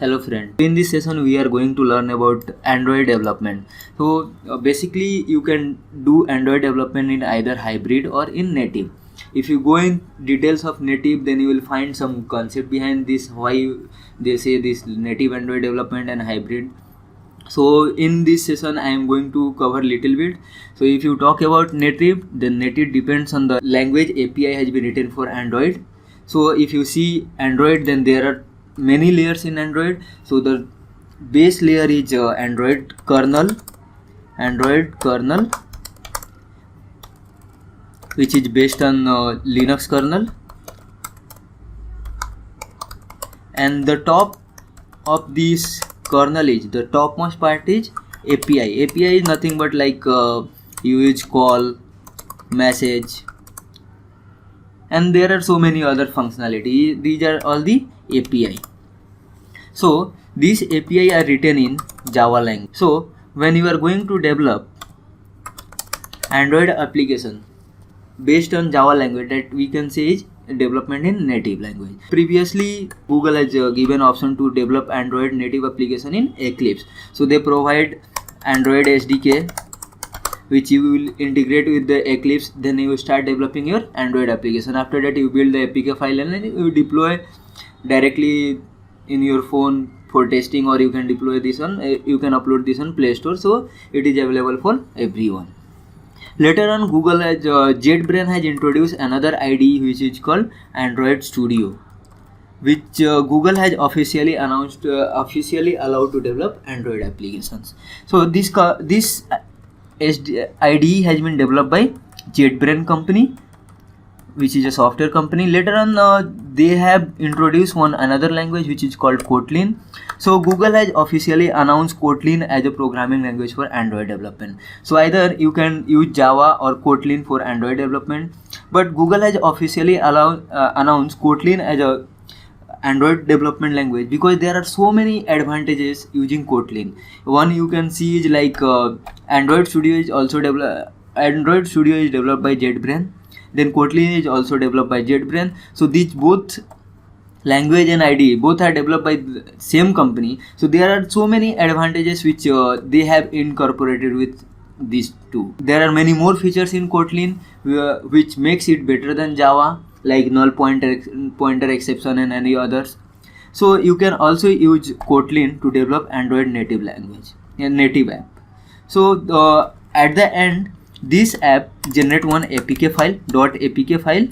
Hello friend. In this session we are going to learn about Android development. So basically you can do Android development in either hybrid or in native. If you go in details of native, then you will find some concept behind this, why they say this native Android development and hybrid. So in this session I am going to cover little bit. So if you talk about native, then native depends on the language API has been written for Android. So if you see Android, then there are many layers in Android. So the base layer is Android kernel, which is based on Linux kernel, and the top of this kernel is, the topmost part is API. API is nothing but like you use call, message, and there are so many other functionality. These are all the API. So these API are written in Java language. So when you are going to develop Android application based on Java language, that we can say is development in native language. Previously Google has given option to develop Android native application in Eclipse. So they provide Android SDK which you will integrate with the Eclipse, then you start developing your Android application. After that you build the APK file and then you deploy directly in your phone for testing, or you can deploy this on, you can upload this on Play Store, so it is available for everyone. Later on, Google has JetBrains has introduced another IDE which is called Android Studio, which Google has officially announced, officially allowed to develop Android applications. So this IDE has been developed by JetBrains company, which is a software company. Later on, they have introduced another language which is called Kotlin. So Google has officially announced Kotlin as a programming language for Android development. So either you can use Java or Kotlin for Android development, but Google has officially announced Kotlin as a Android development language because there are so many advantages using Kotlin. One you can see is like Android Studio is developed by JetBrains. Then Kotlin is also developed by JetBrains. So these both language and IDE both are developed by the same company. So there are so many advantages which they have incorporated with these two. There are many more features in Kotlin which makes it better than Java, like null pointer exception and any others. So you can also use Kotlin to develop Android native language and native app. So at the end, this app generate one APK file,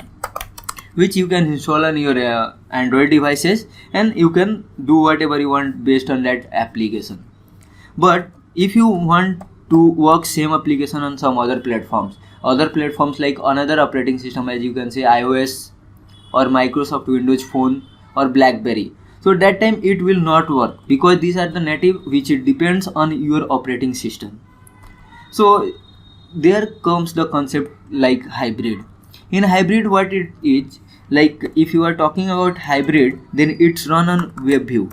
which you can install on your Android devices, and you can do whatever you want based on that application. But if you want to work same application on some other platforms like another operating system, as you can say iOS or Microsoft Windows Phone or BlackBerry, so that time it will not work because these are the native which it depends on your operating system. So there comes the concept like hybrid. In hybrid, what it is, like if you are talking about hybrid, then it's run on WebView.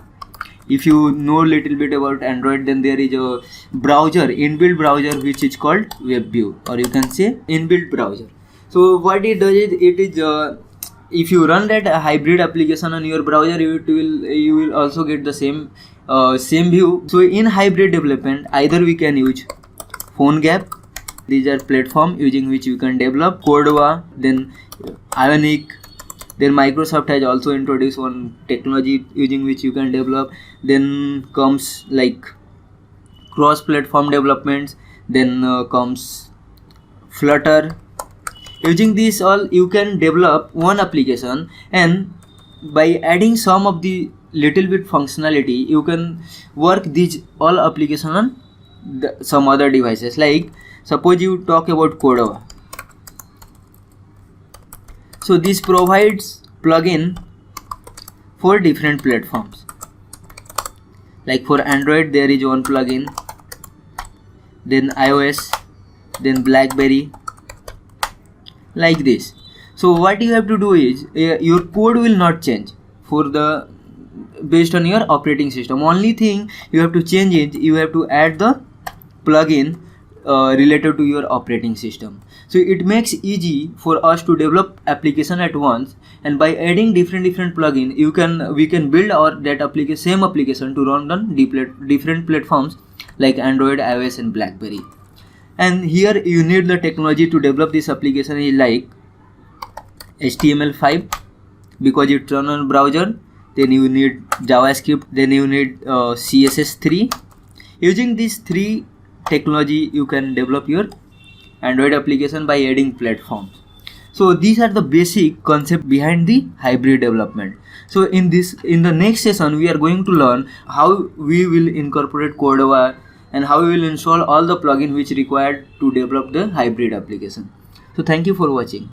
If you know little bit about Android, then there is a browser, inbuilt browser, which is called WebView, or you can say inbuilt browser. So what it does is, it is if you run that hybrid application on your browser, you will also get the same view. So in hybrid development, either we can use PhoneGap. These are platform using which you can develop Cordova, then Ionic. Then Microsoft has also introduced one technology using which you can develop. Then comes like cross-platform developments. Then comes Flutter. Using this all, you can develop one application, and by adding some of the little bit functionality, you can work these all application on some other devices. Like suppose you talk about Cordova. So this provides plugin for different platforms. Like for Android there is one plugin, then iOS, then BlackBerry, like this. So what you have to do is your code will not change for the based on your operating system. Only thing you have to change it, you have to add the plugin related to your operating system. So it makes easy for us to develop application at once, and by adding different plugin we can build our same application to run on different platforms like Android, iOS and BlackBerry. And here you need the technology to develop this application is like HTML5 because it runs on browser, then you need JavaScript, then you need CSS3. Using these three technology you can develop your Android application by adding platforms. So these are the basic concept behind the hybrid development. So in the next session we are going to learn how we will incorporate Cordova and how we will install all the plugin which required to develop the hybrid application. So thank you for watching.